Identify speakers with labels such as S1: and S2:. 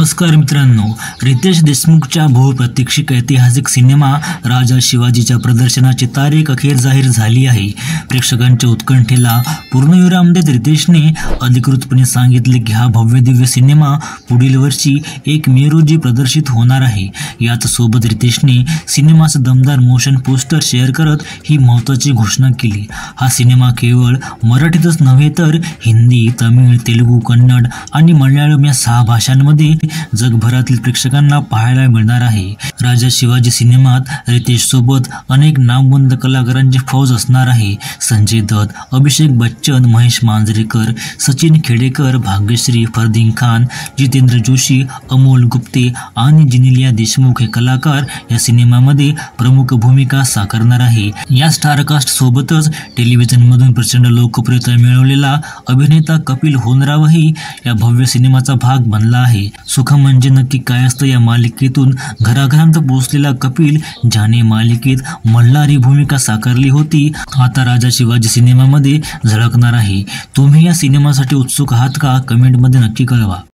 S1: नमस्कार मित्रांनो, रितेश देशमुखच्या बहुप्रतीक्षित ऐतिहासिक सिनेमा राजा शिवाजीच्या प्रदर्शनाची तारीख अखेर जाहीर झाली आहे। प्रेक्षकांच्या उत्कंठेला पूर्णविराम देत रितेशने अधिकृतपणे सांगितले की हा भव्य दिव्य सिनेमा पुढील वर्षी 1 मे रोजी प्रदर्शित होणार आहे। याच सोबत रितेशने सिनेमाचं दमदार मोशन पोस्टर शेअर करत ही महत्त्वाची घोषणा केली। हा सिनेमा केवळ मराठीतच नव्हे तर हिंदी, तमिळ, तेलुगू, कन्नड आणि मल्याळम या 6 भाषांमध्ये जगभरातील प्रेक्षकांना पाहायला मिळणार आहे। राजा शिवाजी सिनेमात रितेश सोबत अनेक नामवंत कलाकारांची फौज असणार आहे। संजय दत्त, अभिषेक बच्चन, महेश मांजरेकर, सचिन खेडेकर, भाग्यश्री, फरदीन खान, जितेंद्र जोशी, अमोल गुप्ते आणि जिनेलिया देशमुख हे कलाकार या सिनेमामध्ये प्रमुख भूमिका साकारणार आहे। या स्टारकास्ट सोबतच टेलिव्हिजनमधून प्रचंड लोकप्रियता मिळवलेला अभिनेता कपिल होनरावही या भव्य सिनेमाचा भाग बनला आहे। सुख म्हणजे नक्की काय असतं या मालिकेतून घराघरांत पोहोचलेला कपिल, ज्याने मालिकेत मल्हारी भूमिका साकारली होती, आता राजा शिवाजी सिनेमामध्ये झळकणार आहे। तुम्ही या सिनेमासाठी उत्सुक आहात का? कमेंटमध्ये नक्की कळवा।